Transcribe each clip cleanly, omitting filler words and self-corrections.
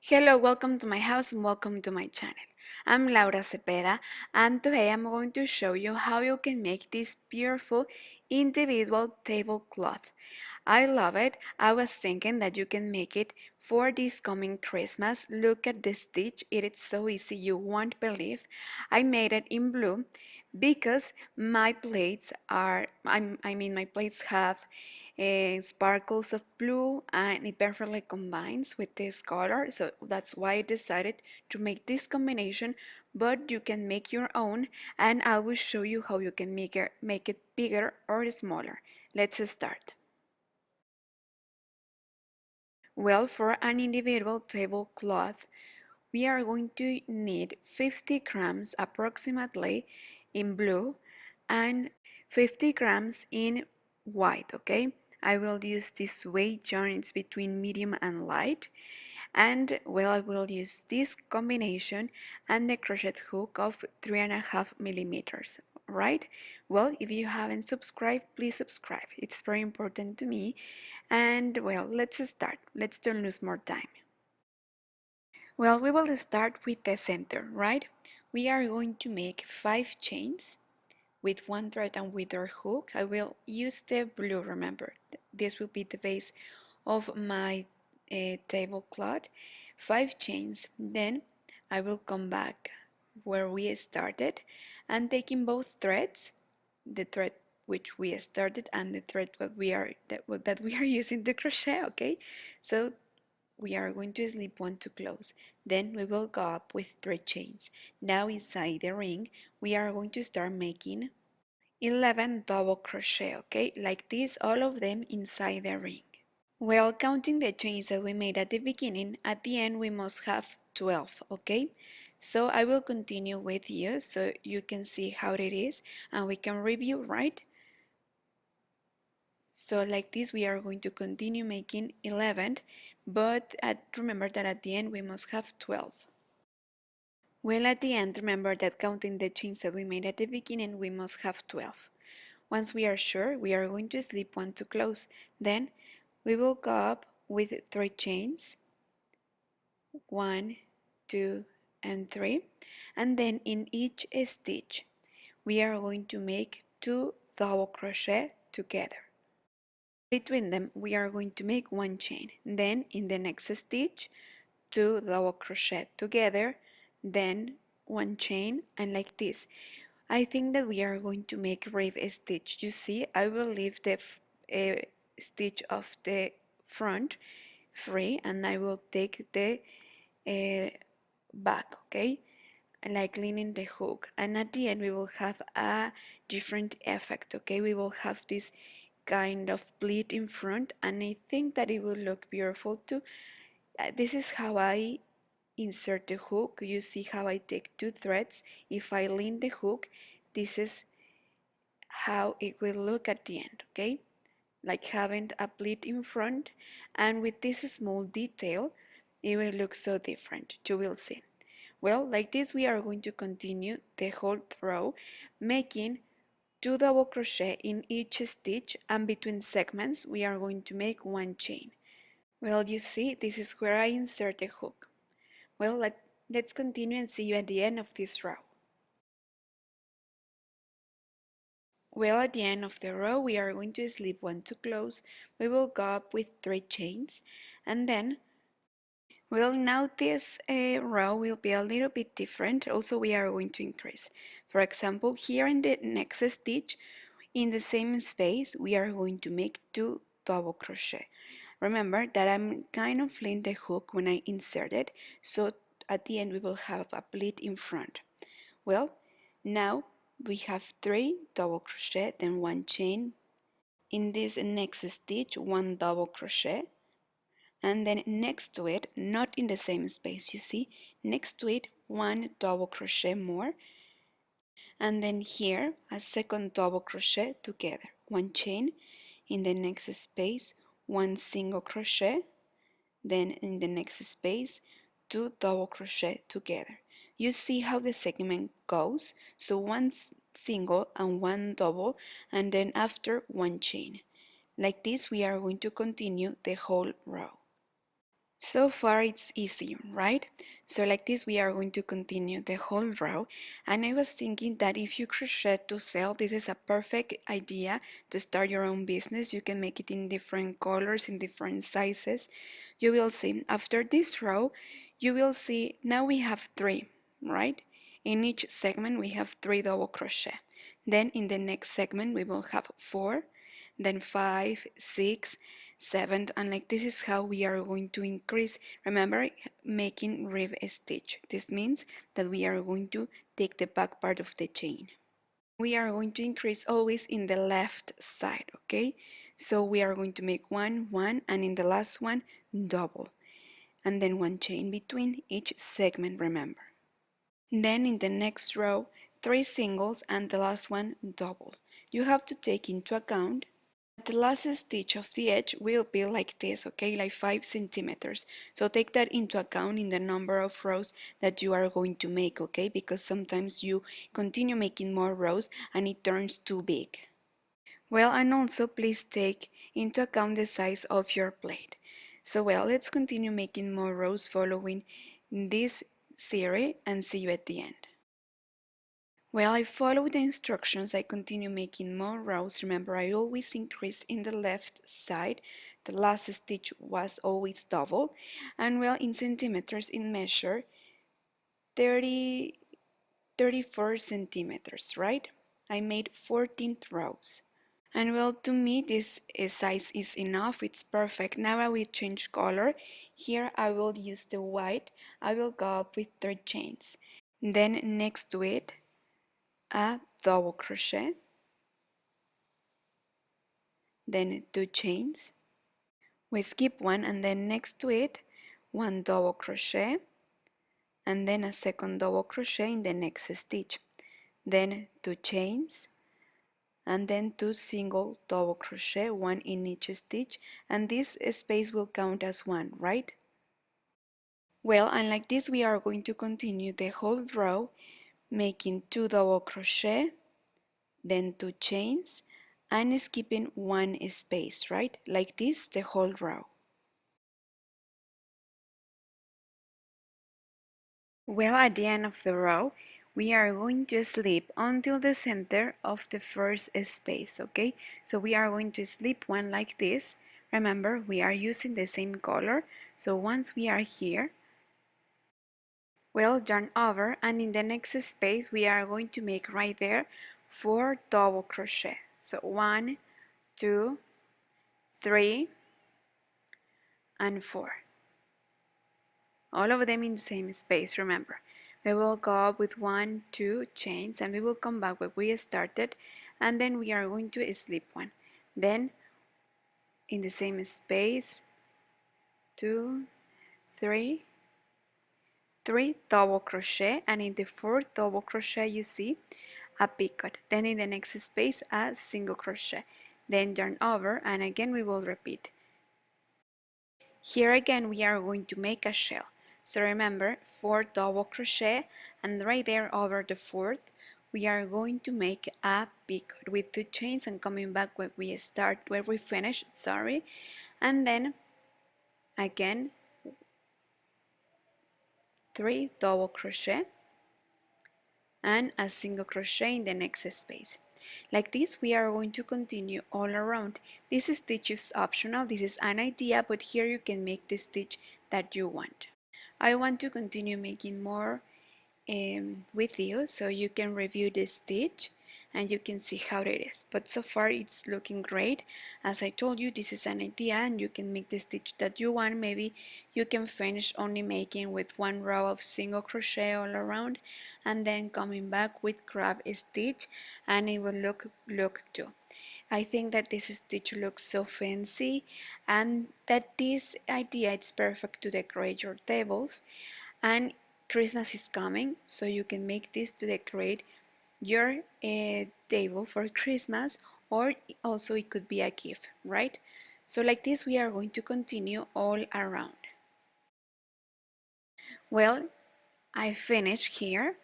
Hello, welcome to my house and welcome to my channel. I'm Laura Cepeda and today I'm going to show you how you can make this beautiful individual tablecloth. I love it. I was thinking that you can make it for this coming Christmas. Look at the stitch. It is so easy, you won't believe. I made it in blue because my plates my plates have sparkles of blue and it perfectly combines with this color, so that's why I decided to make this combination, but you can make your own and I will show you how you can make it bigger or smaller. Let's start. Well, for an individual tablecloth, we are going to need 50 grams approximately in blue and 50 grams in white, okay? I will use this weight yarn, it's between medium and light. And well, I will use this combination and the crochet hook of 3.5 millimeters, right? Well, if you haven't subscribed, please subscribe. It's very important to me. And well, let's start. Let's don't lose more time. Well, we will start with the center, right? We are going to make 5 chains with one thread and with our hook. I will use the blue, remember. This will be the base of my tablecloth. 5 chains. Then I will come back where we started and taking both threads, the thread which we started and the thread that we are using to crochet, okay? So we are going to slip one to close. Then we will go up with 3 chains. Now inside the ring, we are going to start making 11 double crochet, okay? Like this, all of them inside the ring. Well, counting the chains that we made at the beginning, at the end we must have 12, okay? So I will continue with you so you can see how it is and we can review, right? So like this we are going to continue making 11, but remember that at the end we must have 12. Well, at the end, remember that counting the chains that we made at the beginning, we must have 12. Once we are sure, we are going to slip one to close. Then we will go up with 3 chains, 1, 2, and 3. And then in each stitch, we are going to make 2 double crochet together. Between them, we are going to make 1 chain. Then in the next stitch, 2 double crochet together, then 1 chain, and like this. I think that we are going to make rib stitch. You see, I will leave the stitch of the front free and I will take the back, okay? Like leaning the hook, and at the end we will have a different effect, okay? We will have this kind of pleat in front and I think that it will look beautiful too. This is how I insert the hook. You see how I take 2 threads. If I lean the hook, this is how it will look at the end, okay? Like having a pleat in front, and with this small detail, it will look so different. You will see. Well, like this, we are going to continue the whole row, making 2 double crochet in each stitch, and between segments, we are going to make 1 chain. Well, you see, this is where I insert the hook. Well, let's continue and see you at the end of this row. Well, at the end of the row, we are going to slip one to close. We will go up with 3 chains, and then, well, now this row will be a little bit different. Also, we are going to increase. For example, here in the next stitch, in the same space, we are going to make 2 double crochet. Remember that I'm kind of leaning the hook when I insert it, so at the end we will have a pleat in front. Well, now we have 3 double crochet, then 1 chain. In this next stitch, 1 double crochet, and then next to it, not in the same space, you see, next to it 1 double crochet more, and then here a second double crochet together, 1 chain. In the next space, 1 single crochet, then in the next space 2 double crochet together. You see how the segment goes, so 1 single and 1 double, and then after 1 chain. Like this we are going to continue the whole row. So far it's easy, right? So like this we are going to continue the whole row, and I was thinking that if you crochet to sell, this is a perfect idea to start your own business. You can make it in different colors, in different sizes. You will see after this row, you will see now we have three, right? In each segment we have three double crochet. Then in the next segment we will have four, then five, six, seven, and like this is how we are going to increase. Remember, making rib stitch. This means that we are going to take the back part of the chain. We are going to increase always in the left side, okay? So we are going to make one, one, and in the last one, double, and then one chain between each segment, remember. Then in the next row, three singles and the last one double. You have to take into account the last stitch of the edge will be like this, okay, like 5 centimeters. So take that into account in the number of rows that you are going to make, okay, because sometimes you continue making more rows and it turns too big. Well, and also please take into account the size of your plate. So well, let's continue making more rows following this series and see you at the end. Well, I follow the instructions. I continue making more rows. Remember, I always increase in the left side. The last stitch was always double. And well, in centimeters, in measure, 30, 34 centimeters, right? I made 14 rows. And well, to me, this size is enough. It's perfect. Now I will change color. Here I will use the white. I will go up with 3 chains. Then next to it, a double crochet, then 2 chains. We skip one and then next to it one double crochet and then a second double crochet in the next stitch, then 2 chains and then 2 single double crochet, one in each stitch, and this space will count as one, right? Well, and like this we are going to continue the whole row making 2 double crochet, then 2 chains, and skipping one space, right? Like this the whole row. Well, at the end of the row, we are going to slip until the center of the first space, okay? So we are going to slip one like this. Remember, we are using the same color. So once we are here, we'll yarn over, and in the next space, we are going to make right there 4 double crochet. So 1, 2, 3, and 4. All of them in the same space, remember. We will go up with 1, 2 chains and we will come back where we started, and then we are going to slip one. Then in the same space, 2, 3, 3 double crochet, and in the fourth double crochet you see a picot. Then in the next space a single crochet. Then yarn over, and again we will repeat. Here again we are going to make a shell. So remember, 4 double crochet, and right there over the fourth we are going to make a picot with 2 chains and coming back where we finish, sorry, and then again 3 double crochet and a single crochet in the next space. Like this we are going to continue all around. This stitch is optional, this is an idea, but here you can make the stitch that you want. I want to continue making more with you so you can review the stitch and you can see how it is, but so far it's looking great. As I told you, this is an idea and you can make the stitch that you want. Maybe you can finish only making with 1 row of single crochet all around and then coming back with crab stitch, and it will look too. I think that this stitch looks so fancy and that this idea is perfect to decorate your tables. And Christmas is coming, so you can make this to decorate your table for Christmas, or also it could be a gift, right? So like this we are going to continue all around. Well, I finished here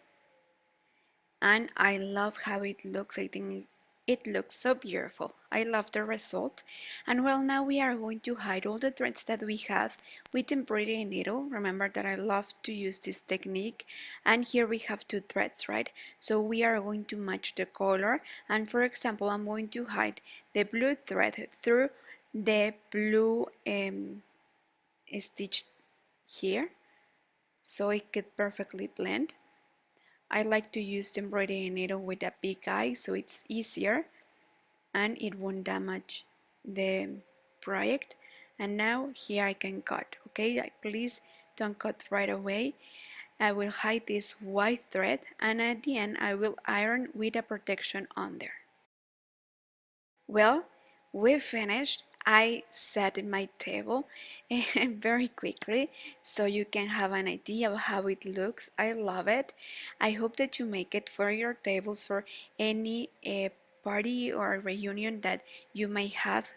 and I love how it looks. I think It looks so beautiful. I love the result. And well, now we are going to hide all the threads that we have with embroidery needle. Remember that I love to use this technique. And here we have two threads, right? So we are going to match the color. And for example, I'm going to hide the blue thread through the blue stitch here, so it could perfectly blend. I like to use the embroidery needle with a big eye so it's easier and it won't damage the project. And now here I can cut, okay? Please don't cut right away. I will hide this white thread and at the end I will iron with a protection on there. Well, we finished. I set my table very quickly so you can have an idea of how it looks. I love it. I hope that you make it for your tables for any party or reunion that you may have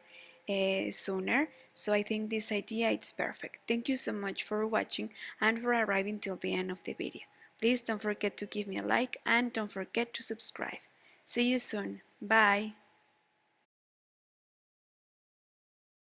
sooner. So I think this idea is perfect. Thank you so much for watching and for arriving till the end of the video. Please don't forget to give me a like and don't forget to subscribe. See you soon. Bye.